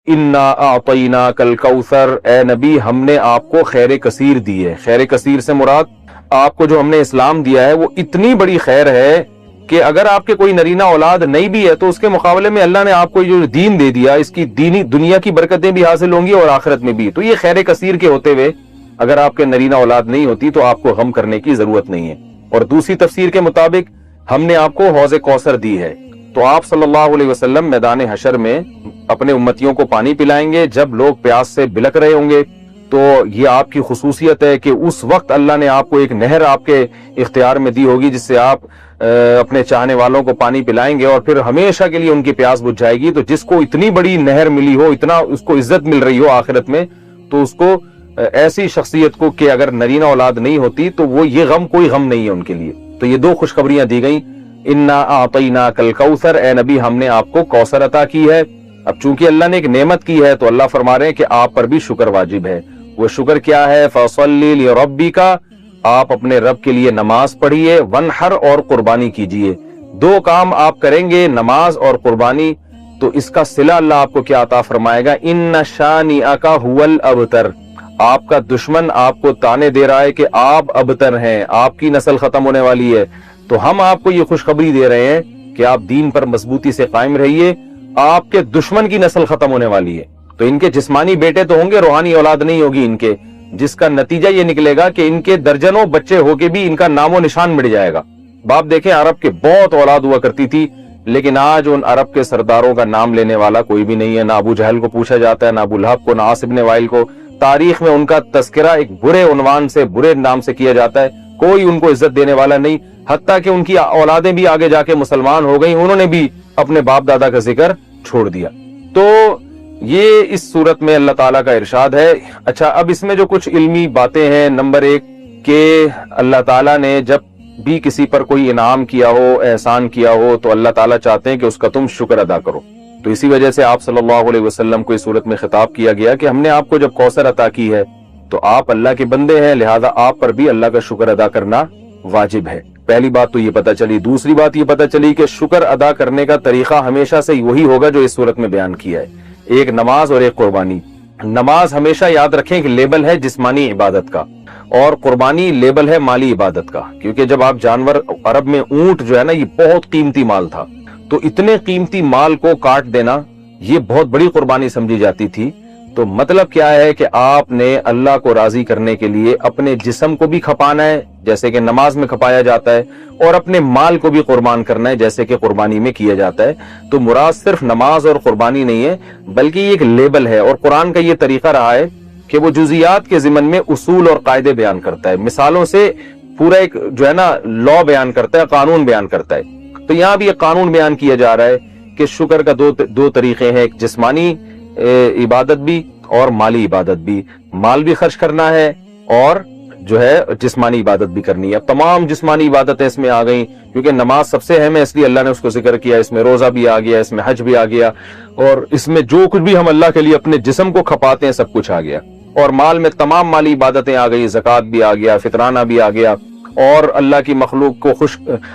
انا اعطیناک الکوثر، اے نبی ہم نے آپ کو خیر کثیر دی ہے۔ خیر کثیر سے مراد آپ کو جو ہم نے اسلام دیا ہے وہ اتنی بڑی خیر ہے کہ اگر آپ کے کوئی نرینہ اولاد نہیں بھی ہے تو اس کے مقابلے میں اللہ نے آپ کو جو دین دے دیا، اس کی دینی دنیا کی برکتیں بھی حاصل ہوں گی اور آخرت میں بھی۔ تو یہ خیر کثیر کے ہوتے ہوئے اگر آپ کے نرینہ اولاد نہیں ہوتی تو آپ کو غم کرنے کی ضرورت نہیں ہے۔ اور دوسری تفسیر کے مطابق ہم نے آپ کو حوض کوثر دی ہے، تو آپ صلی اللہ علیہ وسلم میدان حشر میں اپنے امتیوں کو پانی پلائیں گے جب لوگ پیاس سے بلک رہے ہوں گے۔ تو یہ آپ کی خصوصیت ہے کہ اس وقت اللہ نے آپ کو ایک نہر آپ کے اختیار میں دی ہوگی جس سے آپ اپنے چاہنے والوں کو پانی پلائیں گے اور پھر ہمیشہ کے لیے ان کی پیاس بجھ جائے گی۔ تو جس کو اتنی بڑی نہر ملی ہو، اتنا اس کو عزت مل رہی ہو آخرت میں، تو اس کو ایسی شخصیت کو کہ اگر نرینہ اولاد نہیں ہوتی تو وہ یہ غم کوئی غم نہیں ہے ان کے لیے۔ تو یہ دو خوشخبریاں دی گئیں، انا اعطیناک الکوثر، اے نبی ہم نے آپ کو کوثر عطا کی ہے۔ اب چونکہ اللہ نے ایک نعمت کی ہے تو اللہ فرما رہے ہیں کہ آپ پر بھی شکر واجب ہے۔ وہ شکر کیا ہے؟ فصلی لربک، آپ اپنے رب کے لیے نماز پڑھیے، ونحر اور قربانی کیجئے۔ دو کام آپ کریں گے، نماز اور قربانی، تو اس کا صلہ اللہ آپ کو کیا عطا فرمائے گا؟ ان شانئک ھو الابتر، آپ کا دشمن آپ کو تانے دے رہا ہے کہ آپ ابتر ہیں، آپ کی نسل ختم ہونے والی ہے۔ تو ہم آپ کو یہ خوشخبری دے رہے ہیں کہ آپ دین پر مضبوطی سے قائم رہیے، آپ کے دشمن کی نسل ختم ہونے والی ہے۔ تو ان کے جسمانی بیٹے تو ہوں گے، روحانی اولاد نہیں ہوگی ان کے، جس کا نتیجہ یہ نکلے گا کہ ان کے درجنوں بچے ہو کے بھی ان کا نام و نشان مٹ جائے گا۔ باپ دیکھیں، عرب کے بہت اولاد ہوا کرتی تھی، لیکن آج ان عرب کے سرداروں کا نام لینے والا کوئی بھی نہیں ہے۔ نہ ابو جہل کو پوچھا جاتا ہے، نہ ابو لہب کو، نہ عاص بن وائل کو۔ تاریخ میں ان کا تذکرہ ایک برے عنوان سے، برے نام سے کیا جاتا ہے، کوئی ان کو عزت دینے والا نہیں۔ حتیٰ کہ ان کی اولادیں بھی آگے جا کے مسلمان ہو گئیں، انہوں نے بھی اپنے باپ دادا کا ذکر چھوڑ دیا۔ تو یہ اس صورت میں اللہ تعالیٰ کا ارشاد ہے۔ اچھا، اب اس میں جو کچھ علمی باتیں ہیں، نمبر ایک کہ اللہ تعالیٰ نے جب بھی کسی پر کوئی انعام کیا ہو، احسان کیا ہو، تو اللہ تعالیٰ چاہتے ہیں کہ اس کا تم شکر ادا کرو۔ تو اسی وجہ سے آپ صلی اللہ علیہ وسلم کو اس صورت میں خطاب کیا گیا کہ ہم نے آپ کو جب کوثر عطا کی ہے تو آپ اللہ کے بندے ہیں، لہذا آپ پر بھی اللہ کا شکر ادا کرنا واجب ہے۔ پہلی بات تو یہ پتہ چلی۔ دوسری بات یہ پتہ چلی کہ شکر ادا کرنے کا طریقہ ہمیشہ سے وہی ہوگا جو اس صورت میں بیان کیا ہے، ایک نماز اور ایک قربانی۔ نماز ہمیشہ یاد رکھیں کہ لیبل ہے جسمانی عبادت کا، اور قربانی لیبل ہے مالی عبادت کا، کیونکہ جب آپ جانور، عرب میں اونٹ جو ہے نا، یہ بہت قیمتی مال تھا، تو اتنے قیمتی مال کو کاٹ دینا یہ بہت بڑی قربانی سمجھی جاتی تھی۔ تو مطلب کیا ہے کہ آپ نے اللہ کو راضی کرنے کے لیے اپنے جسم کو بھی کھپانا ہے جیسے کہ نماز میں کھپایا جاتا ہے، اور اپنے مال کو بھی قربان کرنا ہے جیسے کہ قربانی میں کیا جاتا ہے۔ تو مراد صرف نماز اور قربانی نہیں ہے، بلکہ یہ ایک لیبل ہے، اور قرآن کا یہ طریقہ رہا ہے کہ وہ جزیات کے ضمن میں اصول اور قاعدے بیان کرتا ہے، مثالوں سے پورا ایک جو ہے نا لا بیان کرتا ہے، قانون بیان کرتا ہے۔ تو یہاں بھی ایک قانون بیان کیا جا رہا ہے کہ شکر کا دو طریقے ہیں، ایک جسمانی عبادت بھی اور مالی عبادت بھی۔ مال بھی خرچ کرنا ہے اور جو ہے جسمانی عبادت بھی کرنی ہے۔ اب تمام جسمانی عبادتیں اس میں آ گئیں، کیونکہ نماز سب سے اہم ہے، اس لیے اللہ نے اس کو ذکر کیا۔ اس میں روزہ بھی آ گیا، اس میں حج بھی آ گیا، اور اس میں جو کچھ بھی ہم اللہ کے لیے اپنے جسم کو کھپاتے ہیں سب کچھ آ گیا۔ اور مال میں تمام مالی عبادتیں آ گئی، زکوٰۃ بھی آ گیا، فطرانہ بھی آ گیا، اور اللہ کی مخلوق کو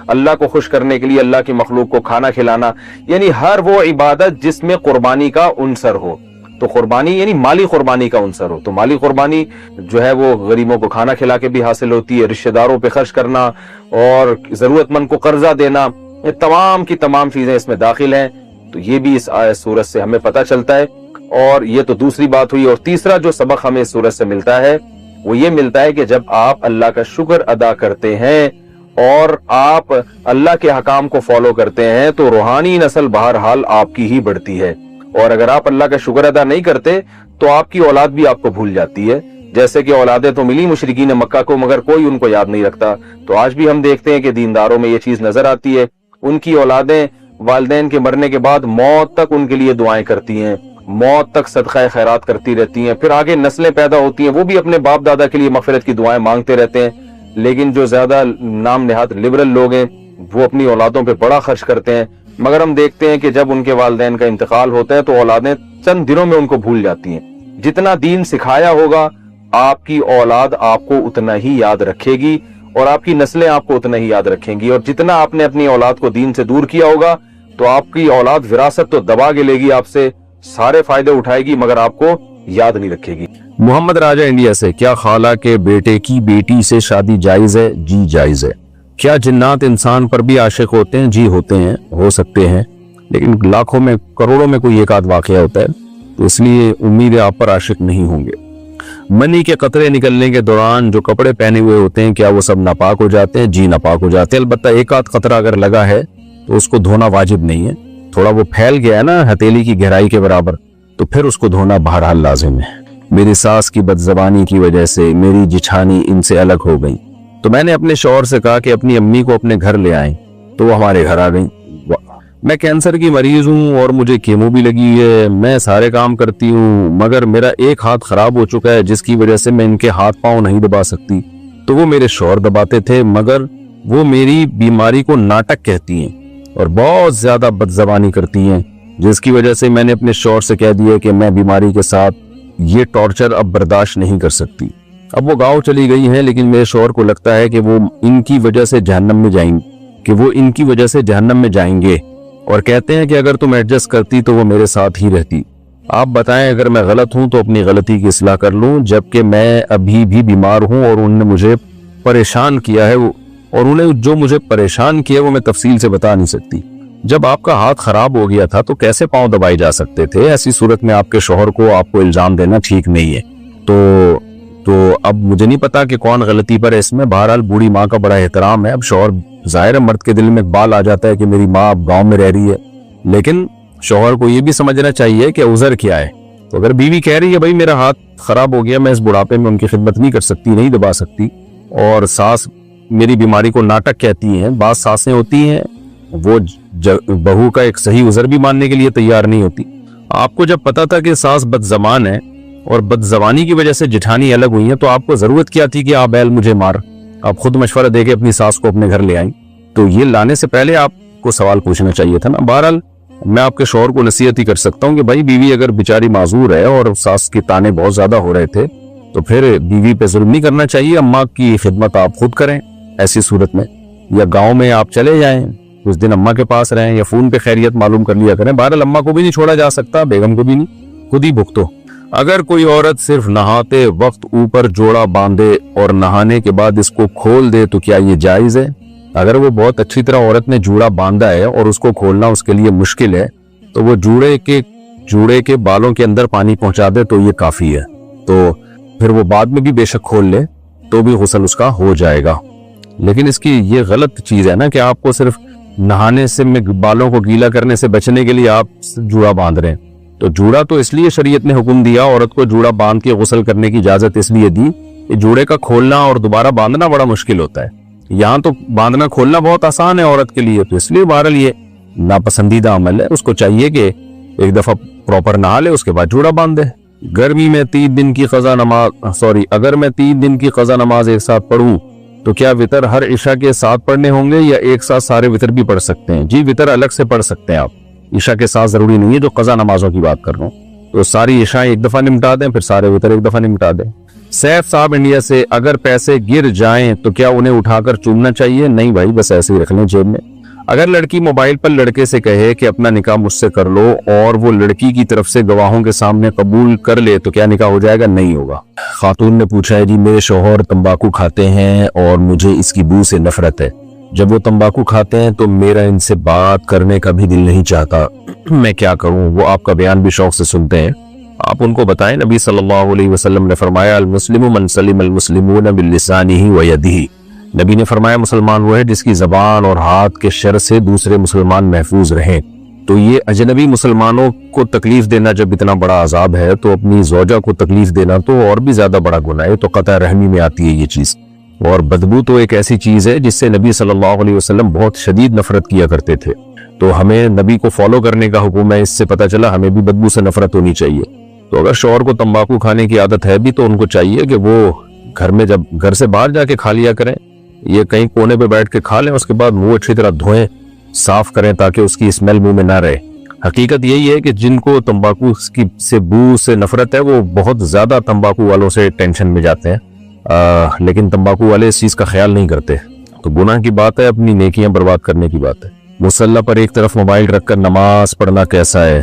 اللہ کو خوش کرنے کے لیے اللہ کی مخلوق کو کھانا کھلانا، یعنی ہر وہ عبادت جس میں قربانی کا عنصر ہو۔ تو قربانی یعنی مالی قربانی کا عنصر ہو، تو مالی قربانی جو ہے وہ غریبوں کو کھانا کھلا کے بھی حاصل ہوتی ہے، رشتہ داروں پہ خرچ کرنا اور ضرورت مند کو قرضہ دینا، یہ تمام کی تمام چیزیں اس میں داخل ہیں۔ تو یہ بھی اس سورت سے ہمیں پتہ چلتا ہے، اور یہ تو دوسری بات ہوئی۔ اور تیسرا جو سبق ہمیں اس سورت سے ملتا ہے وہ یہ ملتا ہے کہ جب آپ اللہ کا شکر ادا کرتے ہیں اور آپ اللہ کے حکام کو فالو کرتے ہیں تو روحانی نسل بہرحال آپ کی ہی بڑھتی ہے، اور اگر آپ اللہ کا شکر ادا نہیں کرتے تو آپ کی اولاد بھی آپ کو بھول جاتی ہے۔ جیسے کہ اولادیں تو ملی مشرکین مکہ کو، مگر کوئی ان کو یاد نہیں رکھتا۔ تو آج بھی ہم دیکھتے ہیں کہ دینداروں میں یہ چیز نظر آتی ہے، ان کی اولادیں والدین کے مرنے کے بعد موت تک ان کے لیے دعائیں کرتی ہیں، موت تک صدقہ خیرات کرتی رہتی ہیں، پھر آگے نسلیں پیدا ہوتی ہیں، وہ بھی اپنے باپ دادا کے لیے مغفرت کی دعائیں مانگتے رہتے ہیں۔ لیکن جو زیادہ نام نہاد لبرل لوگ ہیں وہ اپنی اولادوں پہ بڑا خرچ کرتے ہیں، مگر ہم دیکھتے ہیں کہ جب ان کے والدین کا انتقال ہوتا ہے تو اولادیں چند دنوں میں ان کو بھول جاتی ہیں۔ جتنا دین سکھایا ہوگا آپ کی اولاد آپ کو اتنا ہی یاد رکھے گی، اور آپ کی نسلیں آپ کو اتنا ہی یاد رکھیں گی، اور جتنا آپ نے اپنی اولاد کو دین سے دور کیا ہوگا تو آپ کی اولاد وراثت تو دبا کے لے گی آپ سے، سارے فائدے اٹھائے گی مگر آپ کو یاد نہیں رکھے گی۔ محمد راجہ انڈیا سے، کیا خالہ کے بیٹے کی بیٹی سے شادی جائز ہے؟ جی جائز ہے۔ کیا جنات انسان پر بھی عاشق ہوتے ہیں؟ جی ہوتے ہیں، ہو سکتے ہیں، لیکن لاکھوں میں کروڑوں میں کوئی ایک آدھ واقعہ ہوتا ہے، تو اس لیے امید ہے آپ پر عاشق نہیں ہوں گے۔ منی کے قطرے نکلنے کے دوران جو کپڑے پہنے ہوئے ہوتے ہیں کیا وہ سب ناپاک ہو جاتے ہیں؟ جی ناپاک ہو جاتے ہیں، البتہ ایک آدھ قطرہ اگر لگا ہے تو اس کو دھونا واجب نہیں ہے، تھوڑا وہ پھیل گیا ہے نا ہتھیلی کی گہرائی کے برابر، تو پھر اس کو دھونا بہرحال لازم ہے۔ میری ساس کی بد زبانی کی وجہ سے میری جٹھانی ان سے الگ ہو گئی، تو میں نے اپنے شوہر سے کہا کہ اپنی امی کو اپنے گھر لے آئیں، تو وہ ہمارے گھر آ گئیں۔ میں کینسر کی مریض ہوں اور مجھے کیمو بھی لگی ہے، میں سارے کام کرتی ہوں مگر میرا ایک ہاتھ خراب ہو چکا ہے جس کی وجہ سے میں ان کے ہاتھ پاؤں نہیں دبا سکتی، تو وہ میرے شوہر دباتے تھے مگر وہ میری بیماری کو ناٹک کہتی ہیں اور بہت زیادہ بد زبانی کرتی ہیں، جس کی وجہ سے میں نے اپنے شوہر سے کہہ دیا کہ میں بیماری کے ساتھ یہ ٹارچر اب برداشت نہیں کر سکتی۔ اب وہ گاؤں چلی گئی ہیں لیکن میرے شوہر کو لگتا ہے کہ وہ ان کی وجہ سے جہنم میں جائیں گے اور کہتے ہیں کہ اگر تم ایڈجسٹ کرتی تو وہ میرے ساتھ ہی رہتی۔ آپ بتائیں اگر میں غلط ہوں تو اپنی غلطی کی اصلاح کر لوں، جبکہ میں ابھی بھی بیمار ہوں اور انہوں نے مجھے پریشان کیا ہے، اور انہیں جو مجھے پریشان کیا وہ میں تفصیل سے بتا نہیں سکتی۔ جب آپ کا ہاتھ خراب ہو گیا تھا تو کیسے پاؤں دبائے جا سکتے تھے؟ ایسی صورت میں آپ کے شوہر کو آپ کو الزام دینا ٹھیک نہیں ہے۔ تو اب مجھے نہیں پتا کہ کون غلطی پر ہے اس میں، بہرحال بوڑھی ماں کا بڑا احترام ہے۔ اب شوہر ظاہر ہے مرد کے دل میں اقبال آ جاتا ہے کہ میری ماں اب گاؤں میں رہ رہی ہے، لیکن شوہر کو یہ بھی سمجھنا چاہیے کہ عذر کیا ہے۔ تو اگر بیوی کہہ رہی ہے بھائی میرا ہاتھ خراب ہو گیا، میں اس بڑھاپے میں ان کی خدمت نہیں کر سکتی، نہیں دبا سکتی، اور ساس میری بیماری کو ناٹک کہتی ہیں، بعض ساسیں ہوتی ہیں وہ بہو کا ایک صحیح عذر بھی ماننے کے لیے تیار نہیں ہوتی۔ آپ کو جب پتا تھا کہ ساس بد زبان ہے اور بد زبانی کی وجہ سے جٹھانی الگ ہوئی ہیں تو آپ کو ضرورت کیا تھی کہ آپ بیل مجھے مار؟ آپ خود مشورہ دے کے اپنی ساس کو اپنے گھر لے آئیں، تو یہ لانے سے پہلے آپ کو سوال پوچھنا چاہیے تھا نا۔ بہرحال میں آپ کے شوہر کو نصیحت ہی کر سکتا ہوں کہ بھائی بیوی اگر بیچاری معذور ہے اور ساس کے تانے بہت زیادہ ہو رہے تھے تو پھر بیوی پہ ظلم نہیں کرنا چاہیے، اماں کی خدمت آپ خود کریں ایسی صورت میں، یا گاؤں میں آپ چلے جائیں کچھ دن اماں کے پاس رہیں یا فون پہ خیریت معلوم کر لیا کریں۔ بہرحال اماں کو بھی نہیں چھوڑا جا سکتا، بیگم کو بھی نہیں، خود ہی بھگتو۔ اگر کوئی عورت صرف نہاتے وقت اوپر جوڑا باندھے اور نہانے کے بعد اس کو کھول دے تو کیا یہ جائز ہے؟ اگر وہ بہت اچھی طرح عورت نے جوڑا باندھا ہے اور اس کو کھولنا اس کے لیے مشکل ہے تو وہ جوڑے کے بالوں کے اندر پانی پہنچا دے تو یہ کافی ہے، تو پھر وہ بعد میں بھی بے شک کھول لے تو بھی غسل اس کا ہو جائے گا۔ لیکن اس کی یہ غلط چیز ہے نا کہ آپ کو صرف نہانے سے بالوں کو گیلا کرنے سے بچنے کے لیے آپ جوڑا باندھ رہے ہیں، تو جوڑا تو اس لیے شریعت نے حکم دیا عورت کو جوڑا باندھ کے غسل کرنے کی اجازت اس لیے دی کہ جوڑے کا کھولنا اور دوبارہ باندھنا بڑا مشکل ہوتا ہے، یہاں تو باندھنا کھولنا بہت آسان ہے عورت کے لیے، تو اس لیے بہرحال یہ ناپسندیدہ عمل ہے، اس کو چاہیے کہ ایک دفعہ پراپر نہا لے اس کے بعد جوڑا باندھ دے۔ گرمی میں 3 دن کی قضا نماز اگر میں 3 دن کی قضا نماز ایک ساتھ پڑھوں تو کیا وتر ہر عشاء کے ساتھ پڑھنے ہوں گے یا ایک ساتھ سارے وتر بھی پڑھ سکتے ہیں؟ جی وتر الگ سے پڑھ سکتے ہیں آپ، عشاء کے ساتھ ضروری نہیں ہے، جو قضا نمازوں کی بات کر رہا ہوں تو ساری عشاء ایک دفعہ نمٹا دیں، پھر سارے وتر ایک دفعہ نمٹا دیں۔ سیف صاحب انڈیا سے، اگر پیسے گر جائیں تو کیا انہیں اٹھا کر چومنا چاہیے؟ نہیں بھائی، بس ایسے ہی رکھ لیں جیب میں۔ اگر لڑکی موبائل پر لڑکے سے کہے کہ اپنا نکاح مجھ سے کر لو اور وہ لڑکی کی طرف سے گواہوں کے سامنے قبول کر لے تو کیا نکاح ہو جائے گا؟ نہیں ہوگا۔ خاتون نے پوچھا ہے جی میرے شوہر تمباکو کھاتے ہیں اور مجھے اس کی بو سے نفرت ہے، جب وہ تمباکو کھاتے ہیں تو میرا ان سے بات کرنے کا بھی دل نہیں چاہتا، میں کیا کروں؟ وہ آپ کا بیان بھی شوق سے سنتے ہیں، آپ ان کو بتائیں نبی صلی اللہ علیہ وسلم نے فرمایا المسلم من سلم المسلمون بلسانہ ویدہ، نبی نے فرمایا مسلمان وہ ہے جس کی زبان اور ہاتھ کے شر سے دوسرے مسلمان محفوظ رہیں۔ تو یہ اجنبی مسلمانوں کو تکلیف دینا جب اتنا بڑا عذاب ہے تو اپنی زوجہ کو تکلیف دینا تو اور بھی زیادہ بڑا گناہ ہے، تو قطع رحمی میں آتی ہے یہ چیز۔ اور بدبو تو ایک ایسی چیز ہے جس سے نبی صلی اللہ علیہ وسلم بہت شدید نفرت کیا کرتے تھے، تو ہمیں نبی کو فالو کرنے کا حکم ہے، اس سے پتہ چلا ہمیں بھی بدبو سے نفرت ہونی چاہیے۔ تو اگر شوہر کو تمباکو کھانے کی عادت ہے بھی تو ان کو چاہیے کہ وہ گھر میں جب گھر سے باہر جا کے کھا لیا کریں، یہ کہیں کونے پہ بیٹھ کے کھا لیں، اس کے بعد منہ اچھی طرح دھوئیں، صاف کریں تاکہ اس کی اسمیل منہ میں نہ رہے۔ حقیقت یہی ہے کہ جن کو تمباکو سے بو سے نفرت ہے وہ بہت زیادہ تمباکو والوں سے ٹینشن میں جاتے ہیں، لیکن تمباکو والے اس چیز کا خیال نہیں کرتے، تو گناہ کی بات ہے، اپنی نیکیاں برباد کرنے کی بات ہے۔ مصلی پر ایک طرف موبائل رکھ کر نماز پڑھنا کیسا ہے؟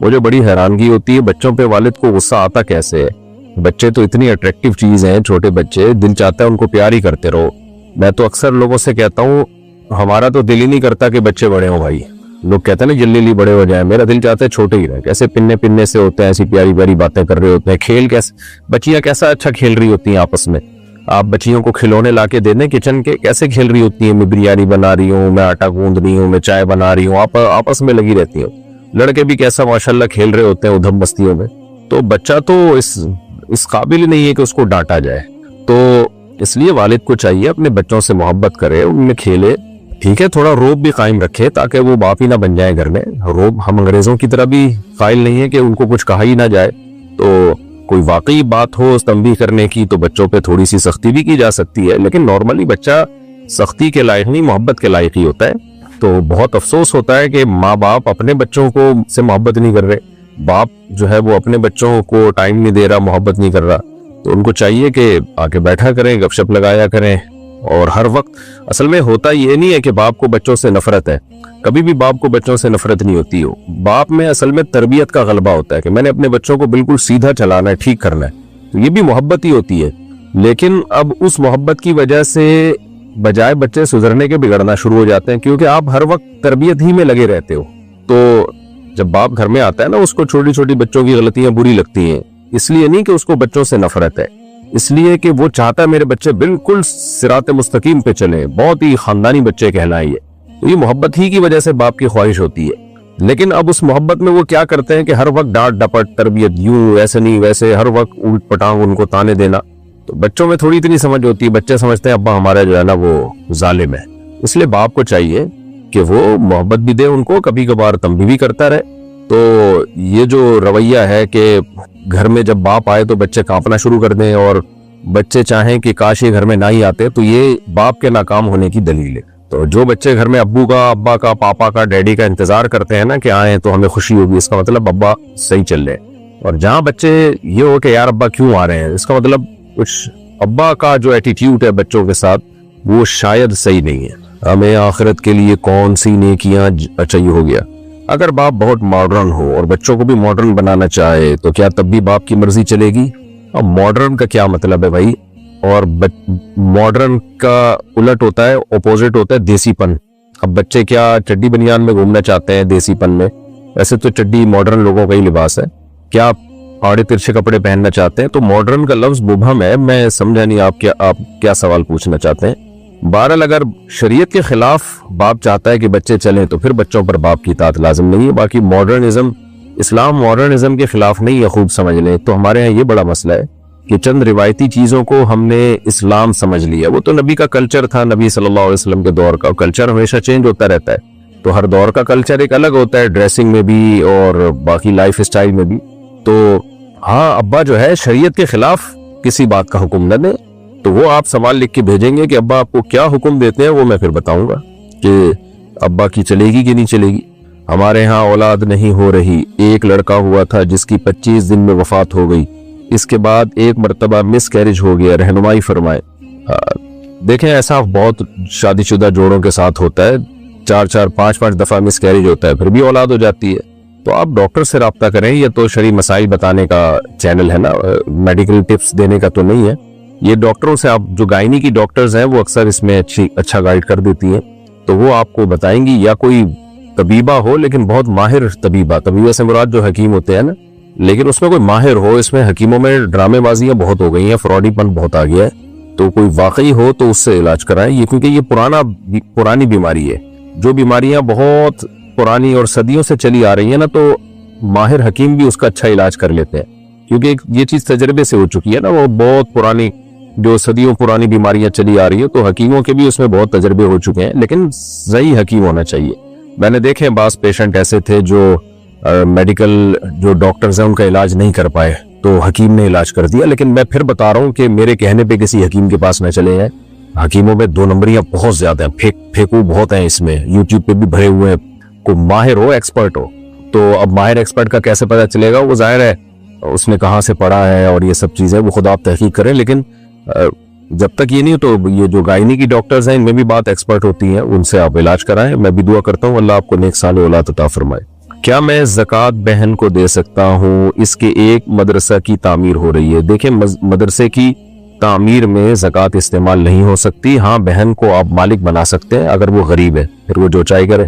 مجھے بڑی حیرانگی ہوتی ہے بچوں پہ والد کو غصہ آتا کیسے ہے. بچے تو اتنی اٹریکٹیو چیز ہیں, چھوٹے بچے, دل چاہتا ہے ان کو پیار ہی کرتے رہو. میں تو اکثر لوگوں سے کہتا ہوں ہمارا تو دل ہی نہیں کرتا کہ بچے بڑے ہوں بھائی. لوگ کہتے ہیں نا جلدی بڑے ہو جائیں, میرا دل چاہتا ہے چھوٹے ہی رہیں. کیسے پننے سے ہوتے ہیں, ایسی پیاری پیاری باتیں کر رہے ہوتے ہیں, کھیل کیسے, بچیاں کیسا اچھا کھیل رہی ہوتی ہیں آپس میں. آپ بچیوں کو کھلونے لا کے دے دیں کچن کے, کیسے کھیل رہی ہوتی ہیں, میں بریانی بنا رہی ہوں, میں آٹا گوندھ رہی ہوں, میں چائے بنا رہی ہوں, آپ آپس میں لگی رہتی ہوں. لڑکے بھی کیسا ماشاءاللہ کھیل رہے ہوتے ہیں ادھم بستیوں میں. تو بچہ تو اس قابل ہی نہیں ہے کہ اس کو ڈانٹا جائے. تو اس لیے والد کو چاہیے اپنے بچوں سے محبت کرے, ان میں کھیلے. ٹھیک ہے تھوڑا روب بھی قائم رکھے تاکہ وہ باپ ہی نہ بن جائے گھر میں. روب ہم انگریزوں کی طرح بھی قائل نہیں ہے کہ ان کو کچھ کہا ہی نہ جائے. تو کوئی واقعی بات ہو تنبیہ کرنے کی تو بچوں پہ تھوڑی سی سختی بھی کی جا سکتی ہے, لیکن نارملی بچہ سختی کے لائق نہیں, محبت کے لائق ہی ہوتا ہے. تو بہت افسوس ہوتا ہے کہ ماں باپ اپنے بچوں کو سے محبت نہیں کر رہے, باپ جو ہے وہ اپنے بچوں کو ٹائم نہیں دے رہا, محبت نہیں کر رہا. تو ان کو چاہیے کہ آ کے بیٹھا کریں, گپ شپ لگایا کریں. اور ہر وقت اصل میں ہوتا یہ نہیں ہے کہ باپ کو بچوں سے نفرت ہے, کبھی بھی باپ کو بچوں سے نفرت نہیں ہوتی ہو. باپ میں اصل میں تربیت کا غلبہ ہوتا ہے کہ میں نے اپنے بچوں کو بالکل سیدھا چلانا ہے, ٹھیک کرنا ہے. تو یہ بھی محبت ہی ہوتی ہے. لیکن اب اس محبت کی وجہ سے بجائے بچے سدھرنے کے بگڑنا شروع ہو جاتے ہیں, کیونکہ آپ ہر وقت تربیت ہی میں لگے رہتے ہو. تو جب باپ گھر میں آتا ہے نا, اس کو چھوٹی چھوٹی بچوں کی غلطیاں بری لگتی ہیں. اس لیے نہیں کہ اس کو بچوں سے نفرت ہے, اس لیے کہ وہ چاہتا ہے میرے بچے بالکل صراط مستقیم پہ چلیں, بہت ہی خاندانی بچے کہلائیں. تو یہ محبت ہی کی وجہ سے باپ کی خواہش ہوتی ہے. لیکن اب اس محبت میں وہ کیا کرتے ہیں کہ ہر وقت ڈانٹ ڈپٹ, تربیت یوں ایسے نہیں ویسے, ہر وقت الٹ پٹانگ ان کو تانے دینا. تو بچوں میں تھوڑی اتنی سمجھ ہوتی ہے, بچے سمجھتے ہیں ابا ہمارا جو ہے نا وہ ظالم ہے. اس لیے باپ کو چاہیے کہ وہ محبت بھی دے ان کو, کبھی کبھار تنبیہ بھی کرتا رہے. تو یہ جو رویہ ہے کہ گھر میں جب باپ آئے تو بچے کانپنا شروع کر دیں اور بچے چاہیں کہ کاش یہ گھر میں نہ ہی آتے, تو یہ باپ کے ناکام ہونے کی دلیل ہے. تو جو بچے گھر میں ابو کا, ابا کا, پاپا کا, ڈیڈی کا انتظار کرتے ہیں نا کہ آئیں تو ہمیں خوشی ہوگی, اس کا مطلب ابا صحیح چل رہے. اور جہاں بچے یہ ہو کہ یار ابا کیوں آ رہے ہیں, اس کا مطلب کچھ ابا کا جو ایٹیٹیوڈ ہے بچوں کے ساتھ وہ شاید صحیح نہیں ہے. ہمیں آخرت کے لیے کون سی نیکیاں, اچھا یہ ہو گیا. اگر باپ بہت ماڈرن ہو اور بچوں کو بھی ماڈرن بنانا چاہے تو کیا تب بھی باپ کی مرضی چلے گی؟ اب ماڈرن کا کیا مطلب ہے بھائی؟ اور ماڈرن کا الٹ ہوتا ہے, اپوزٹ ہوتا ہے دیسی پن. اب بچے کیا چڈی بنیان میں گھومنا چاہتے ہیں دیسی پن میں؟ ویسے تو چڈی ماڈرن لوگوں کا ہی لباس ہے. کیا آڑے ترچھے کپڑے پہننا چاہتے ہیں؟ تو ماڈرن کا لفظ مبہم ہے, میں سمجھا نہیں آپ کیا سوال پوچھنا چاہتے ہیں. بہرحال اگر شریعت کے خلاف باپ چاہتا ہے کہ بچے چلیں تو پھر بچوں پر باپ کی اطاعت لازم نہیں ہے. باقی ماڈرنزم, اسلام ماڈرنزم کے خلاف نہیں ہے, خوب سمجھ لیں. تو ہمارے ہاں یہ بڑا مسئلہ ہے کہ چند روایتی چیزوں کو ہم نے اسلام سمجھ لیا. وہ تو نبی کا کلچر تھا, نبی صلی اللہ علیہ وسلم کے دور کا. کلچر ہمیشہ چینج ہوتا رہتا ہے, تو ہر دور کا کلچر ایک الگ ہوتا ہے, ڈریسنگ میں بھی اور باقی لائف اسٹائل میں بھی. تو ہاں ابا جو ہے شریعت کے خلاف کسی بات کا حکم نہ دیں, تو وہ آپ سوال لکھ کے بھیجیں گے کہ ابا آپ کو کیا حکم دیتے ہیں, وہ میں پھر بتاؤں گا کہ ابا کی چلے گی کہ نہیں چلے گی. ہمارے ہاں اولاد نہیں ہو رہی. ایک لڑکا ہوا تھا جس کی 25 دن میں وفات ہو گئی, اس کے بعد ایک مرتبہ مس کیریج ہو گیا, رہنمائی فرمائے. دیکھیں ایسا بہت شادی شدہ جوڑوں کے ساتھ ہوتا ہے, 4 5 دفعہ مس کیریج ہوتا ہے, پھر بھی اولاد ہو جاتی ہے. تو آپ ڈاکٹر سے رابطہ کریں. یہ تو شرعی مسائل بتانے کا چینل ہے نا, میڈیکل ٹپس دینے کا تو نہیں ہے. یہ ڈاکٹروں سے, آپ جو گائنی کی ڈاکٹرز ہیں وہ اکثر اس میں اچھا گائیڈ کر دیتی ہیں, تو وہ آپ کو بتائیں گی. یا کوئی طبیبہ ہو لیکن بہت ماہر طبیبہ, طبیبہ سے مراد جو حکیم ہوتے ہیں نا, لیکن اس میں کوئی ماہر ہو. اس میں حکیموں میں ڈرامے بازیاں بہت ہو گئی ہیں, فراڈی پن بہت آ گیا ہے. تو کوئی واقعی ہو تو اس سے علاج کرائیں. یہ کیونکہ یہ پرانی بیماری ہے. جو بیماریاں بہت پرانی اور صدیوں سے چلی آ رہی ہیں نا, تو ماہر حکیم بھی اس کا اچھا علاج کر لیتے ہیں, کیونکہ یہ چیز تجربے سے ہو چکی ہے نا. وہ بہت پرانی, جو صدیوں پرانی بیماریاں چلی آ رہی ہیں, تو حکیموں کے بھی اس میں بہت تجربے ہو چکے ہیں. لیکن صحیح حکیم ہونا چاہیے. میں نے دیکھے بعض پیشنٹ ایسے تھے جو میڈیکل جو ڈاکٹرز ہیں ان کا علاج نہیں کر پائے, تو حکیم نے علاج کر دیا. لیکن میں پھر بتا رہا ہوں کہ میرے کہنے پہ کسی حکیم کے پاس نہ چلے ہیں. حکیموں میں 2 نمبریاں بہت زیادہ ہیں, پھیکو بہت ہیں اس میں, یوٹیوب پہ بھی بھرے ہوئے ہیں. کوئی ماہر ہو, ایکسپرٹ ہو. تو اب ماہر ایکسپرٹ کا کیسے پتہ چلے گا؟ وہ ظاہر ہے اس نے کہاں سے پڑھا ہے اور یہ سب چیزیں, وہ خود آپ تحقیق کریں. لیکن جب تک یہ نہیں تو یہ جو گائنی کی ڈاکٹرز ہیں ان میں بھی بات ایکسپرٹ ہوتی ہیں, ان سے آپ علاج کرائیں. میں بھی دعا کرتا ہوں اللہ آپ کو نیک سال اولاد عطا فرمائے. کیا میں زکوٰۃ بہن کو دے سکتا ہوں؟ اس کے ایک مدرسہ کی تعمیر ہو رہی ہے۔ دیکھیں مدرسے کی تعمیر میں زکوٰۃ استعمال نہیں ہو سکتی۔ ہاں بہن کو آپ مالک بنا سکتے ہیں اگر وہ غریب ہے، پھر وہ جو چاہے کرے۔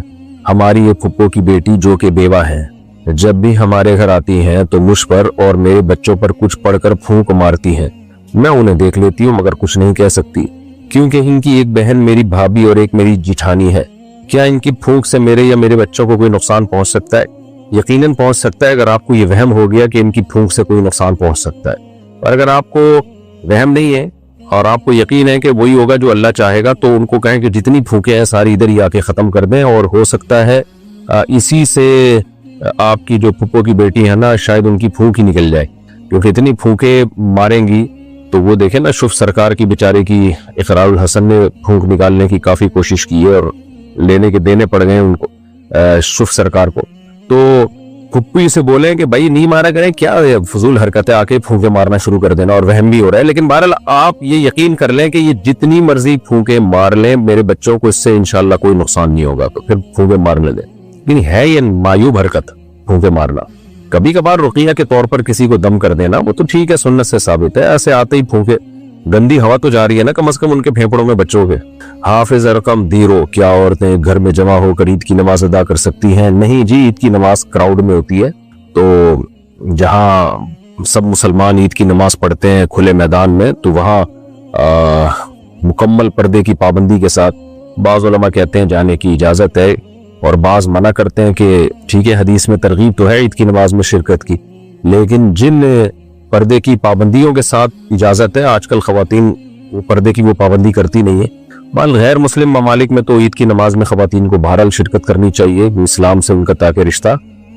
ہماری ایک پھپھو کی بیٹی جو کہ بیوہ ہے، جب بھی ہمارے گھر آتی ہیں تو مجھ پر اور میرے بچوں پر کچھ پڑھ کر پھونک مارتی ہیں۔ میں انہیں دیکھ لیتی ہوں مگر کچھ نہیں کہہ سکتی، کیونکہ ان کی ایک بہن میری بھابھی اور ایک میری جیٹھانی ہے۔ کیا ان کی پھونک سے میرے یا میرے بچوں کو کوئی نقصان پہنچ سکتا ہے؟ یقیناً پہنچ سکتا ہے، اگر آپ کو یہ وہم ہو گیا کہ ان کی پھونک سے کوئی نقصان پہنچ سکتا ہے۔ اور اگر آپ کو وہم نہیں ہے اور آپ کو یقین ہے کہ وہی ہوگا جو اللہ چاہے گا، تو ان کو کہیں کہ جتنی پھونکیں ہیں ساری ادھر ہی آ کے ختم کر دیں، اور ہو سکتا ہے اسی سے آپ کی جو پھپھو کی بیٹی ہے نا، شاید ان کی پھونک ہی نکل جائے، کیونکہ اتنی پھونکیں ماریں گی تو وہ دیکھیں نا، شف سرکار کی بیچارے کی اقرار الحسن نے پھونک نکالنے کی کافی کوشش کی ہے اور لینے کے دینے پڑ گئے ان کو، شف سرکار کو۔ تو پھپھی سے بولیں کہ بھائی نہیں مارا کریں، کیا فضول حرکتیں آ کے پھونکے مارنا شروع کر دینا، اور وہم بھی ہو رہا ہے۔ لیکن بہرحال آپ یہ یقین کر لیں کہ یہ جتنی مرضی پھونکے مار لیں، میرے بچوں کو اس سے انشاءاللہ کوئی نقصان نہیں ہوگا، تو پھر پھونکے مارنے دیں۔ لیکن ہے یہ معیوب حرکت پھونکے مارنا۔ کبھی کبھار رقیہ کے طور پر کسی کو دم کر دینا وہ تو ٹھیک ہے، سنت سے ثابت ہے، ایسے آتے ہی پھونکے، گندی ہوا تو جا رہی ہے نا کم از کم ان کے پھیپڑوں میں بچوں کے۔ حافظ رقم دیرو، کیا عورتیں گھر میں جمع ہو کر عید کی نماز ادا کر سکتی ہیں؟ نہیں جی، عید کی نماز کراؤڈ میں ہوتی ہے، تو جہاں سب مسلمان عید کی نماز پڑھتے ہیں کھلے میدان میں، تو وہاں مکمل پردے کی پابندی کے ساتھ بعض علماء کہتے ہیں جانے کی اجازت ہے، اور بعض منع کرتے ہیں کہ ٹھیک ہے حدیث میں ترغیب تو ہے عید کی نماز میں شرکت کی، لیکن جن پردے کی پابندیوں کے ساتھ اجازت ہے، آج کل خواتین وہ پردے کی وہ پابندی کرتی نہیں ہے۔ بال غیر مسلم ممالک میں تو عید کی نماز میں خواتین کو بہرحال شرکت کرنی چاہیے، اسلام سے ان کا تاکہ رشتہ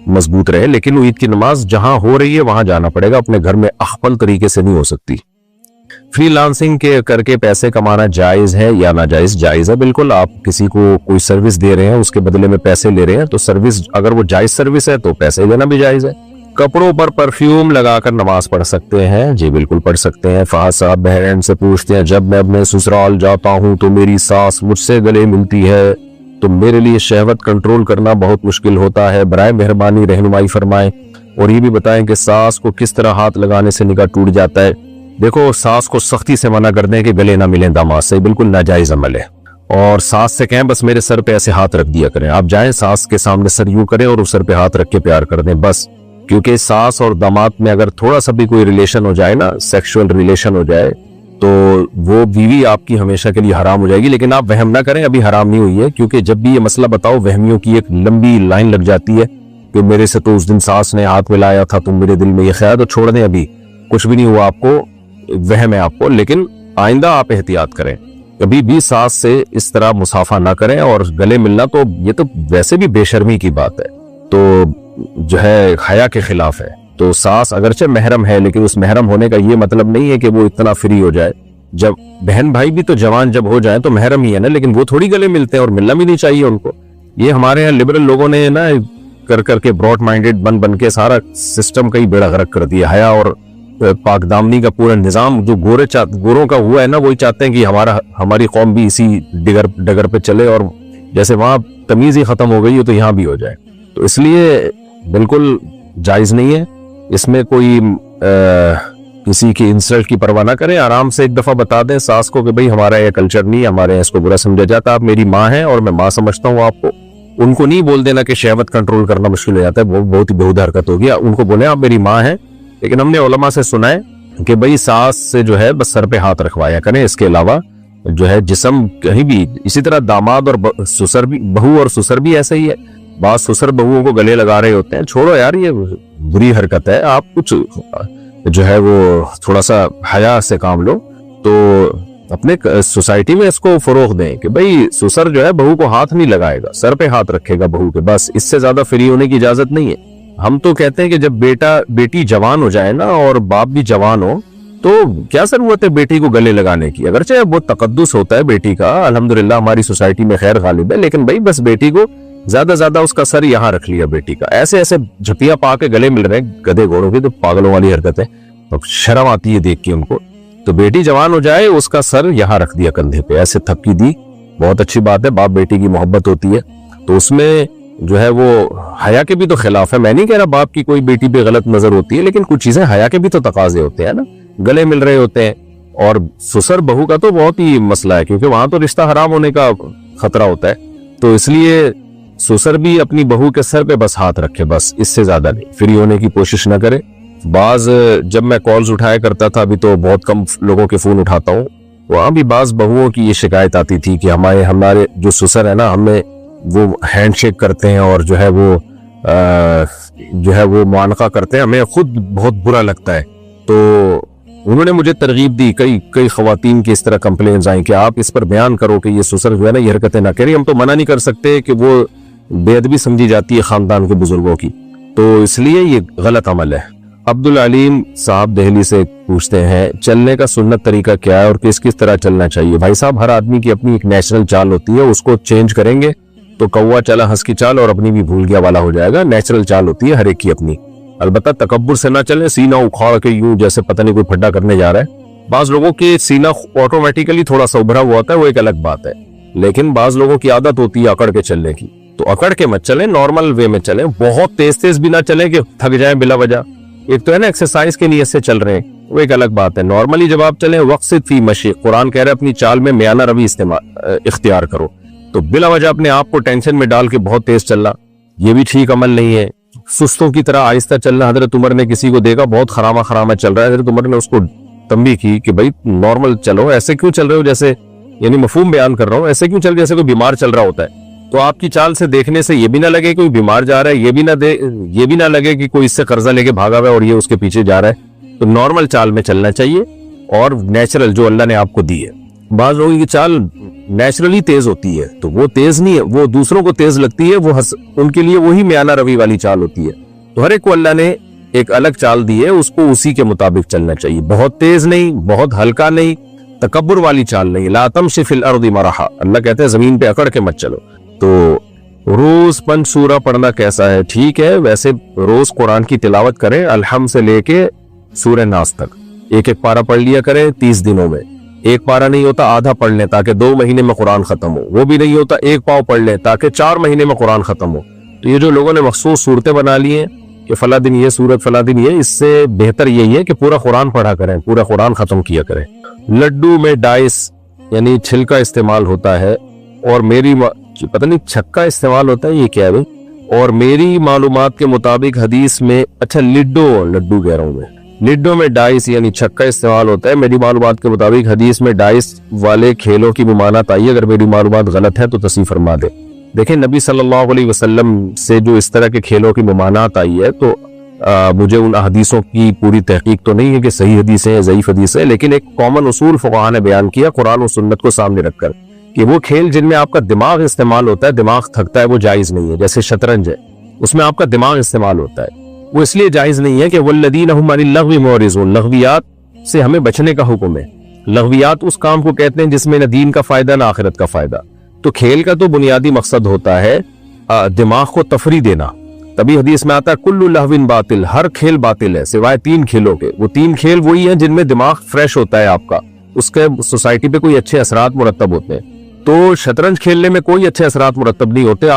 مضبوط رہے، لیکن وہ عید کی نماز جہاں ہو رہی ہے وہاں جانا پڑے گا، اپنے گھر میں اخپل طریقے سے نہیں ہو سکتی۔ فری لانسنگ کے کر کے پیسے کمانا جائز ہے یا ناجائز؟ جائز ہے بالکل۔ آپ کسی کو کوئی سروس دے رہے ہیں، اس کے بدلے میں پیسے لے رہے ہیں، تو سروس اگر وہ جائز سروس ہے تو پیسے لینا بھی جائز ہے۔ کپڑوں پر پرفیوم لگا کر نماز پڑھ سکتے ہیں؟ جی بالکل پڑھ سکتے ہیں۔ فہد صاحب بحرین سے پوچھتے ہیں، جب میں اپنے سسرال جاتا ہوں تو میری ساس مجھ سے گلے ملتی ہے تو میرے لیے شہوت کنٹرول کرنا بہت مشکل ہوتا ہے، برائے مہربانی رہنمائی فرمائیں، اور یہ بھی بتائیں کہ ساس کو کس طرح ہاتھ لگانے سے نکاح ٹوٹ جاتا ہے۔ دیکھو، ساس کو سختی سے منع کر دیں کہ گلے نہ ملیں داماد سے، بالکل ناجائز عمل ہے، اور ساس سے کہیں بس میرے سر پہ ایسے ہاتھ رکھ دیا کریں، آپ جائیں ساس کے سامنے سر یوں کریں اور اس سر پہ ہاتھ رکھ کے پیار کر دیں بس، کیونکہ ساس اور داماد میں اگر تھوڑا سا بھی کوئی ریلیشن ہو جائے نا، سیکشول ریلیشن ہو جائے، تو وہ بیوی آپ کی ہمیشہ کے لیے حرام ہو جائے گی۔ لیکن آپ وہم نہ کریں، ابھی حرام نہیں ہوئی ہے، کیونکہ جب بھی یہ مسئلہ بتاؤ وہمیوں کی ایک لمبی لائن لگ جاتی ہے کہ میرے سے تو اس دن ساس نے ہاتھ ملایا تھا، تم میرے دل میں یہ خیال، تو چھوڑ دیں، ابھی کچھ بھی نہیں ہوا آپ کو، وہم ہے آپ کو، لیکن آئندہ آپ احتیاط کریں، کبھی بھی ساس سے اس طرح مصافحہ نہ کریں، اور گلے ملنا تو یہ تو ویسے بھی بے شرمی کی بات ہے، تو جو ہے حیا کے خلاف ہے۔ تو ساس اگرچہ محرم ہے، لیکن اس محرم ہونے کا یہ مطلب نہیں ہے کہ وہ اتنا فری ہو جائے۔ جب بہن بھائی بھی تو جوان جب ہو جائیں تو محرم ہی ہے نا، لیکن وہ تھوڑی گلے ملتے ہیں، اور ملنا بھی نہیں چاہیے ان کو۔ یہ ہمارے یہاں لبرل لوگوں نے نا کر کے براڈ مائنڈڈ بن کے سارا سسٹم کا ہی بیڑا غرق کر دیا۔ حیا اور پاک دامنی کا پورا نظام جو گوروں کا ہوا ہے نا، وہی چاہتے ہیں کہ ہماری قوم بھی اسی ڈگر پہ چلے، اور جیسے وہاں تمیز ہی ختم ہو گئی ہے تو یہاں بھی ہو جائے، تو اس لیے بالکل جائز نہیں ہے۔ اس میں کوئی کسی کی انسلٹ کی پرواہ نہ کریں، آرام سے ایک دفعہ بتا دیں ساس کو کہ بھئی ہمارا یہ کلچر نہیں، ہمارے یہاں اس کو برا سمجھا جاتا، آپ میری ماں ہیں اور میں ماں سمجھتا ہوں آپ کو۔ ان کو نہیں بول دینا کہ شہوت کنٹرول کرنا مشکل ہو جاتا ہے، وہ بہت ہی بےہودہ حرکت ہوگی، ان کو بولیں آپ میری ماں ہیں، لیکن ہم نے علماء سے سنا ہے کہ بھئی ساس سے جو ہے بس سر پہ ہاتھ رکھوایا کریں، اس کے علاوہ جو ہے جسم کہیں بھی۔ اسی طرح داماد اور سسر بھی، بہو اور سسر بھی ایسا ہی ہے، بعض سسر بہوؤں کو گلے لگا رہے ہوتے ہیں، چھوڑو یار یہ بری حرکت ہے، آپ کچھ جو ہے وہ تھوڑا سا حیا سے کام لو، تو اپنے سوسائٹی میں اس کو فروغ دیں کہ بھئی سسر جو ہے بہو کو ہاتھ نہیں لگائے گا، سر پہ ہاتھ رکھے گا بہو کے، بس اس سے زیادہ فری ہونے کی اجازت نہیں ہے۔ ہم تو کہتے ہیں کہ جب بیٹی جوان ہو جائے نا اور باپ بھی جوان ہو تو کیا ضرورت ہے بیٹی کو گلے لگانے کی، اگرچہ وہ تقدس ہوتا ہے بیٹی کا، الحمدللہ ہماری سوسائٹی میں خیر غالب ہے، لیکن بھئی بس بیٹی کو زیادہ اس کا سر یہاں رکھ لیا بیٹی کا، ایسے جھپیاں پا کے گلے مل رہے ہیں گدھے گھوڑوں کے، تو پاگلوں والی حرکت ہے، شرم آتی ہے دیکھ کے ان کو۔ تو بیٹی جوان ہو جائے اس کا سر یہاں رکھ دیا کندھے پہ، ایسے تھپکی دی، بہت اچھی بات ہے، باپ بیٹی کی محبت ہوتی ہے، تو اس میں جو ہے وہ حیا کے بھی تو خلاف ہے. میں نہیں کہہ رہا باپ کی کوئی بیٹی پہ غلط نظر ہوتی ہے, لیکن کچھ چیزیں حیا کے بھی تو تقاضے ہوتے ہیں نا, گلے مل رہے ہوتے ہیں. اور سسر بہو کا تو بہت ہی مسئلہ ہے, کیونکہ وہاں تو رشتہ حرام ہونے کا خطرہ ہوتا ہے. تو اس لیے سسر بھی اپنی بہو کے سر پہ بس ہاتھ رکھے, بس اس سے زیادہ نہیں, فری ہونے کی کوشش نہ کرے. بعض جب میں کالز اٹھایا کرتا تھا, ابھی تو بہت کم لوگوں کے فون اٹھاتا ہوں, وہاں بھی بعض بہوؤں کی یہ شکایت آتی تھی کہ ہمارے جو سسر ہے نا, ہمیں وہ ہینڈ شیک کرتے ہیں اور جو ہے وہ معانقہ کرتے ہیں, ہمیں خود بہت برا لگتا ہے. تو انہوں نے مجھے ترغیب دی, کئی خواتین کی اس طرح کمپلینز آئیں کہ آپ اس پر بیان کرو کہ یہ سسر جو ہے نا یہ حرکتیں نہ کریں. ہم تو منع نہیں کر سکتے کہ وہ بے ادبی سمجھی جاتی ہے خاندان کے بزرگوں کی, تو اس لیے یہ غلط عمل ہے. عبدالعلیم صاحب دہلی سے پوچھتے ہیں چلنے کا سنت طریقہ کیا ہے اور کس طرح چلنا چاہیے؟ بھائی صاحب, ہر آدمی کی اپنی ایک نیچرل چال ہوتی ہے, اس کو چینج کریں گے تو کوا چلا ہنس کی چال اور اپنی بھی بھول گیا والا ہو جائے گا. نیچرل چال ہوتی ہے ہر ایک کی اپنی. البتہ تکبر سے نہ چلیں, سینہ اکھاڑ کے یوں جیسے پتہ نہیں کوئی پھڈا کرنے جا رہا ہے. بعض لوگوں کے سینہ آٹومیٹیکلی تھوڑا سا ابھرا ہوا ہوتا ہے, وہ ایک الگ بات ہے, لیکن بعض لوگوں کی عادت ہوتی ہے اکڑ کے چلنے کی. تو اکڑ کے مت چلیں, نارمل وے میں چلیں, بہت تیز بھی نہ چلیں کہ تھک جائیں بلا وجہ. ایک تو ہے نا ایکسرسائز کی نیت سے چل رہے ہیں, وہ ایک الگ بات ہے. نارملی جب آپ چلیں وقصد فی مشی, قرآن کہہ رہا ہے اپنی چال میں میانہ روی اختیار کرو. تو بلا وجہ اپنے آپ کو ٹینشن میں ڈال کے بہت تیز چلنا, یہ بھی ٹھیک عمل نہیں ہے. سستوں کی طرح آہستہ چلنا, حضرت عمر نے کسی کو دیکھا بہت خرامہ چل رہا ہے, حضرت عمر نے اس کو تنبیہ کی کہ بھائی نارمل چلو, ایسے کیوں چل رہے ہو جیسے, یعنی مفہوم بیان کر رہا ہوں, ایسے کیوں چل جیسے کوئی بیمار چل رہا ہوتا ہے. تو آپ کی چال سے دیکھنے سے یہ بھی نہ لگے کوئی بیمار جا رہا ہے, یہ بھی نہ لگے کہ کوئی اس سے قرضہ لے کے بھاگا ہوا ہے اور یہ اس کے پیچھے جا رہا ہے. تو نارمل چال میں چلنا چاہیے اور نیچرل جو اللہ نے آپ کو دی ہے. بعض لوگوں کی چال نیچرلی تیز ہوتی ہے تو وہ تیز نہیں ہے, وہ دوسروں کو تیز لگتی ہے, وہ ان کے لیے وہی میانہ روی والی چال ہوتی ہے. تو ہر ایک کو اللہ نے ایک الگ چال دی ہے, اس کو اسی کے مطابق چلنا چاہیے. بہت تیز نہیں, بہت ہلکا نہیں, تکبر والی چال نہیں. لا تمشی فی الارض مرحا, اللہ کہتے ہیں زمین پہ اکڑ کے مت چلو. تو روز 5 سورہ پڑھنا کیسا ہے؟ ٹھیک ہے, ویسے روز قرآن کی تلاوت کریں, الحمد سے لے کے سورہ ناس تک ایک پارہ پڑھ لیا کریں 30 دنوں میں. ایک پارہ نہیں ہوتا آدھا پڑھ لیں تاکہ 2 مہینے میں قرآن ختم ہو. وہ بھی نہیں ہوتا ایک پاؤ پڑھ لیں تاکہ 4 مہینے میں قرآن ختم ہو. تو یہ جو لوگوں نے مخصوص صورتیں بنا لی ہیں کہ فلاں دن یہ صورت فلاں دن یہ, اس سے بہتر یہی ہے کہ پورا قرآن پڑھا کریں, پورا قرآن ختم کیا کریں. لڈو میں ڈائس یعنی چھلکا استعمال ہوتا ہے, اور میری پتہ نہیں چھکا استعمال ہوتا ہے, یہ کیا ہے بھائی؟ اور میری معلومات کے مطابق حدیث میں, اچھا لڈو کہہ رہا ہوں میں, لڈو میں ڈائس یعنی چھکا استعمال ہوتا ہے. میری معلومات کے مطابق حدیث میں ڈائس والے کھیلوں کی ممانعت آئی ہے. اگر میری معلومات غلط ہے تو تصحیح فرما دے. دیکھیں نبی صلی اللہ علیہ وسلم سے جو اس طرح کے کھیلوں کی ممانعت آئی ہے, تو مجھے ان حدیثوں کی پوری تحقیق تو نہیں ہے کہ صحیح حدیث ہے یا ضعیف حدیث ہے, لیکن ایک کامن اصول فقہاء نے بیان کیا قرآن و سنت کو سامنے رکھ کر کہ وہ کھیل جن میں آپ کا دماغ استعمال ہوتا ہے, دماغ تھکتا ہے, وہ جائز نہیں ہے. جیسے شطرنج ہے, اس میں آپ کا دماغ استعمال ہوتا ہے, وہ اس لیے جائز نہیں ہے کہ والذین هم عن اللغو معرضون, لغویات سے ہمیں بچنے کا حکم ہے. لغویات اس کام کو کہتے ہیں جس میں نہ دین کا فائدہ نہ آخرت کا فائدہ. تو کھیل کا تو بنیادی مقصد ہوتا ہے دماغ کو تفریح دینا. تبھی حدیث میں آتا ہے کل لہو باطل, ہر کھیل باطل ہے سوائے 3 کھیلوں کے. وہ 3 کھیل وہی ہیں جن میں دماغ فریش ہوتا ہے آپ کا, اس کے سوسائٹی پہ کوئی اچھے اثرات مرتب ہوتے ہیں. تو شطرنج کھیلنے میں کوئی اچھے اثرات مرتب نہیں ہوتے.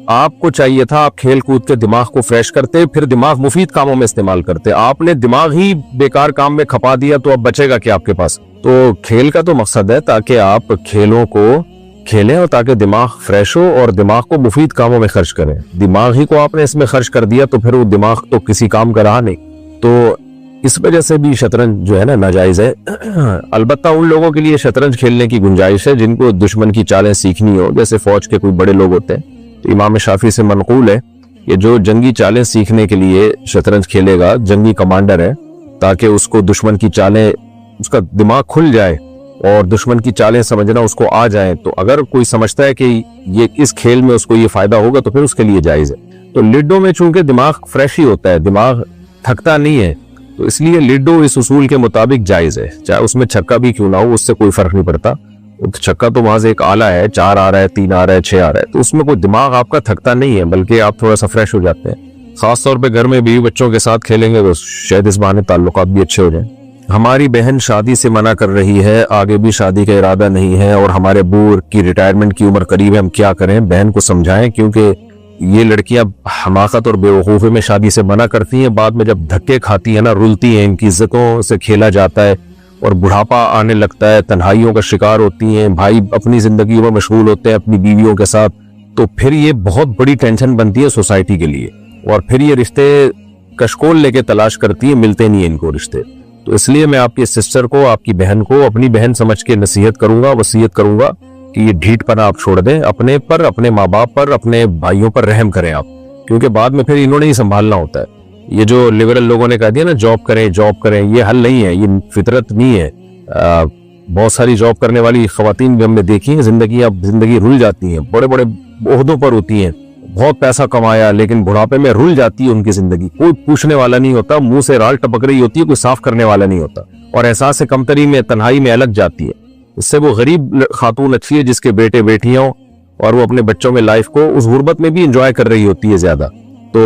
آپ کو چاہیے تھا آپ کھیل کود کے دماغ کو فریش کرتے, پھر دماغ مفید کاموں میں استعمال کرتے. آپ نے دماغ ہی بیکار کام میں کھپا دیا, تو اب بچے گا کیا آپ کے پاس؟ تو کھیل کا تو مقصد ہے تاکہ آپ کھیلوں کو کھیلیں اور تاکہ دماغ فریش ہو اور دماغ کو مفید کاموں میں خرچ کریں. دماغ ہی کو آپ نے اس میں خرچ کر دیا تو پھر وہ دماغ تو کسی کام کا رہا نہیں. تو اس وجہ سے بھی شطرنج جو ہے نا ناجائز ہے. البتہ ان لوگوں کے لیے شطرنج کھیلنے کی گنجائش ہے جن کو دشمن کی چالیں سیکھنی ہو, جیسے فوج کے کوئی بڑے لوگ ہوتے ہیں. تو امام شافعی سے منقول ہے کہ جو جنگی چالیں سیکھنے کے لیے شطرنج کھیلے گا, جنگی کمانڈر ہے, تاکہ اس کو دشمن کی چالیں, اس کا دماغ کھل جائے اور دشمن کی چالیں سمجھنا اس کو آ جائیں. تو اگر کوئی سمجھتا ہے کہ یہ اس کھیل میں اس کو یہ فائدہ ہوگا تو پھر اس کے لیے جائز ہے. تو لڈو میں چونکہ دماغ فریش ہی ہوتا ہے, دماغ تھکتا نہیں ہے, تو اس لیے لڈو اس اصول کے مطابق جائز ہے, چاہے اس میں چھکا بھی کیوں نہ ہو, اس سے کوئی فرق نہیں پڑتا. چھکا تو وہاں سے ایک آلہ ہے, 4 آ رہا ہے, 3 آ رہا ہے, 6 آ رہا ہے, تو اس میں کوئی دماغ آپ کا تھکتا نہیں ہے, بلکہ آپ تھوڑا سا فریش ہو جاتے ہیں. خاص طور پہ گھر میں بیوی بچوں کے ساتھ کھیلیں گے تو شاید اس بہانے تعلقات بھی اچھے ہو جائیں. ہماری بہن شادی سے منع کر رہی ہے, آگے بھی شادی کا ارادہ نہیں ہے, اور ہمارے ابو کی ریٹائرمنٹ کی عمر قریب ہے, ہم کیا کریں؟ بہن کو سمجھائیں, کیونکہ یہ لڑکیاں حماقت اور بیوقوفی میں شادی سے منع کرتی ہیں، بعد میں جب دھکے کھاتی ہیں نا، رلتی ہیں، ان کی عزتوں سے کھیلا جاتا ہے اور بڑھاپا آنے لگتا ہے، تنہائیوں کا شکار ہوتی ہیں، بھائی اپنی زندگیوں میں مشغول ہوتے ہیں اپنی بیویوں کے ساتھ، تو پھر یہ بہت بڑی ٹینشن بنتی ہے سوسائٹی کے لیے، اور پھر یہ رشتے کشکول لے کے تلاش کرتی ہیں، ملتے نہیں ہیں ان کو رشتے۔ تو اس لیے میں آپ کی سسٹر کو، آپ کی بہن کو اپنی بہن سمجھ کے نصیحت کروں گا، وصیت کروں گا کہ یہ ڈھیٹ پنا آپ چھوڑ دیں، اپنے پر، اپنے ماں باپ پر، اپنے بھائیوں پر رحم کریں آپ، کیونکہ بعد میں پھر انہوں نے ہی سنبھالنا ہوتا ہے۔ یہ جو لبرل لوگوں نے کہا دیا نا جاب کریں جاب کریں، یہ حل نہیں ہے، یہ فطرت نہیں ہے۔ بہت ساری جاب کرنے والی خواتین بھی ہم نے دیکھی ہیں، زندگی رل جاتی ہیں، بڑے بڑے عہدوں پر ہوتی ہیں، بہت پیسہ کمایا، لیکن بڑھاپے میں رل جاتی ہے ان کی زندگی، کوئی پوچھنے والا نہیں ہوتا، منہ سے رال ٹپک رہی ہوتی ہے، کوئی صاف کرنے والا نہیں ہوتا، اور احساس کمتری میں، تنہائی میں الگ جاتی ہے۔ اس سے وہ غریب خاتون اچھی ہے جس کے بیٹے بیٹیاں ہوں اور وہ اپنے بچوں میں لائف کو اس غربت میں بھی انجوائے کر رہی ہوتی ہے زیادہ۔ تو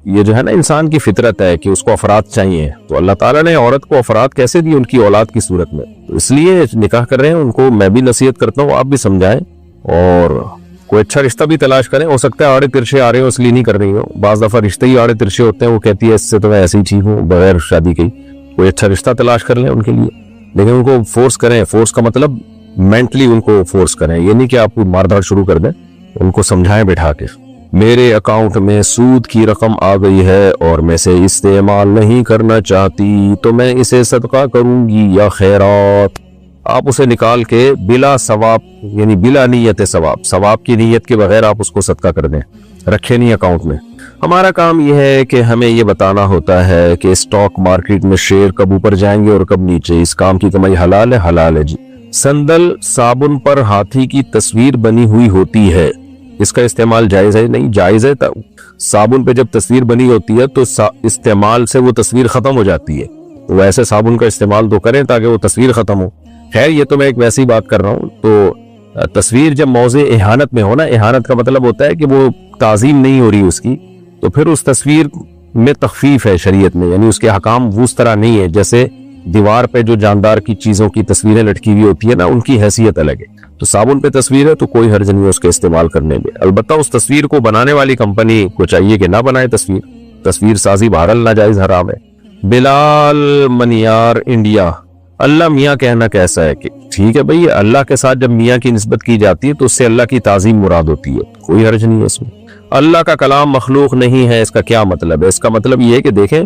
یہ جو ہے نا انسان کی فطرت ہے کہ اس کو افراد چاہیے، تو اللہ تعالیٰ نے عورت کو افراد کیسے دی؟ ان کی اولاد کی صورت میں، تو اس لیے نکاح کر رہے ہیں، ان کو میں بھی نصیحت کرتا ہوں، آپ بھی سمجھائیں، اور کوئی اچھا رشتہ بھی تلاش کریں۔ ہو سکتا ہے آڑے ترچے آ رہے ہوں اس لیے نہیں کر رہی ہوں، بعض دفعہ رشتے ہی آڑے ترچے ہوتے ہیں، وہ کہتی ہے اس سے تو میں ایسے ہی ٹھیک ہوں بغیر شادی کی، کوئی اچھا رشتہ تلاش کر لیں ان کے لیے، لیکن ان کو فورس کریں، فورس کا مطلب مینٹلی ان کو فورس کریں، یہ نہیں کہ آپ کو مار دھاڑ شروع کر دیں، ان کو سمجھائیں بٹھا کے۔ میرے اکاؤنٹ میں سود کی رقم آ گئی ہے اور میں اسے استعمال نہیں کرنا چاہتی، تو میں اسے صدقہ کروں گی یا خیرات؟ آپ اسے نکال کے بلا ثواب، یعنی بلا نیت ثواب کی نیت کے بغیر آپ اس کو صدقہ کر دیں، رکھے نہیں اکاؤنٹ میں۔ ہمارا کام یہ ہے کہ ہمیں یہ بتانا ہوتا ہے کہ اسٹاک مارکیٹ میں شیئر کب اوپر جائیں گے اور کب نیچے، اس کام کی کمائی حلال ہے؟ حلال ہے جی۔ سندل صابن پر ہاتھی کی تصویر بنی ہوئی ہوتی ہے، اس کا استعمال جائز ہے؟ نہیں جائز ہے۔ صابن پہ جب تصویر بنی ہوتی ہے تو استعمال سے وہ تصویر ختم ہو جاتی ہے، تو ویسے صابن کا استعمال تو کریں تاکہ وہ تصویر ختم ہو۔ خیر یہ تو میں ایک ویسی بات کر رہا ہوں، تو تصویر جب موضع اہانت میں ہو نا، اہانت کا مطلب ہوتا ہے کہ وہ تعظیم نہیں ہو رہی اس کی، تو پھر اس تصویر میں تخفیف ہے شریعت میں، یعنی اس کے حکام اس طرح نہیں ہے، جیسے دیوار پہ جو جاندار کی چیزوں کی تصویریں لٹکی ہوئی ہوتی ہے نا، ان کی حیثیت الگ ہے۔ تو صابن پہ تصویر ہے تو کوئی حرج نہیں ہے اس کے استعمال کرنے میں، البتہ اس تصویر کو بنانے والی کمپنی کو چاہیے کہ نہ بنائے تصویر سازی بہرحال ناجائز حرام ہے۔ بلال منیار انڈیا، اللہ میاں کہنا کیسا ہے؟ کہ ٹھیک ہے بھئی، اللہ کے ساتھ جب میاں کی نسبت کی جاتی ہے تو اس سے اللہ کی تعظیم مراد ہوتی ہے، کوئی حرج نہیں ہے اس میں۔ اللہ کا کلام مخلوق نہیں ہے، اس کا کیا مطلب ہے؟ اس کا مطلب یہ ہے کہ دیکھیں،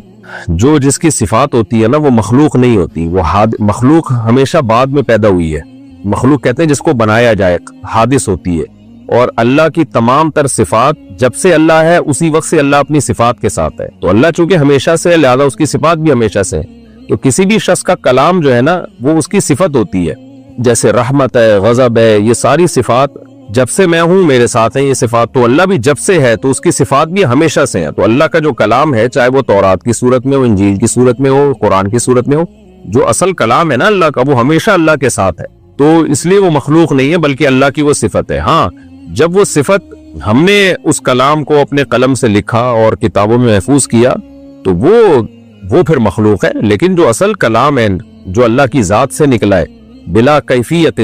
جو جس کی صفات ہوتی ہے نا وہ مخلوق نہیں ہوتی، وہ مخلوق ہمیشہ بعد میں پیدا ہوئی ہے، مخلوق کہتے ہیں جس کو بنایا جائے، حادث ہوتی ہے، اور اللہ کی تمام تر صفات جب سے اللہ ہے اسی وقت سے اللہ اپنی صفات کے ساتھ ہے، تو اللہ چونکہ ہمیشہ سے ہے لہذا اس کی صفات بھی ہمیشہ سے ہے۔ تو کسی بھی شخص کا کلام جو ہے نا وہ اس کی صفت ہوتی ہے، جیسے رحمت ہے، غضب ہے، یہ ساری صفات جب سے میں ہوں میرے ساتھ ہیں یہ صفات، تو اللہ بھی جب سے ہے تو اس کی صفات بھی ہمیشہ سے ہیں۔ تو اللہ کا جو کلام ہے، چاہے وہ تورات کی صورت میں ہو، انجیل کی صورت میں ہو، قرآن کی صورت میں ہو، جو اصل کلام ہے نا اللہ کا وہ ہمیشہ اللہ کے ساتھ ہے، تو اس لیے وہ مخلوق نہیں ہے بلکہ اللہ کی وہ صفت ہے۔ ہاں جب وہ صفت ہم نے اس کلام کو اپنے قلم سے لکھا اور کتابوں میں محفوظ کیا تو وہ پھر مخلوق ہے، لیکن جو اصل کلام ہے جو اللہ کی ذات سے نکلا ہے، بلا کیفیت،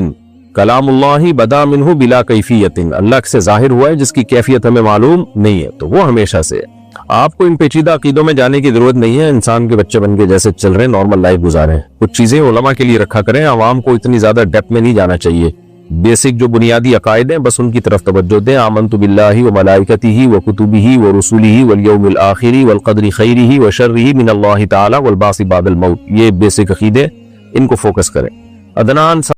کلام اللہ بدا منہ بلا کیفیت، اللہ سے ظاہر ہوا ہے جس کی کیفیت ہمیں معلوم نہیں ہے، تو وہ ہمیشہ سے ہے۔ آپ کو ان پیچیدہ عقیدوں میں جانے کی ضرورت نہیں ہے، انسان کے بچے بن کے جیسے چل رہے ہیں نارمل لائف گزاریں، کچھ چیزیں علماء کے لیے رکھا کریں، عوام کو اتنی زیادہ ڈیپتھ میں نہیں جانا چاہیے، بیسک جو بنیادی عقائد ہیں بس ان کی طرف توجہ دیں۔ آمنت باللہ وملائکتہ وکتبہ ورسلہ والیوم الآخر والقدر خیرہ وشرہ من اللہ تعالی والبعث بعد الموت، یہ بیسک عقیدے، ان کو فوکس کریں۔ عدنان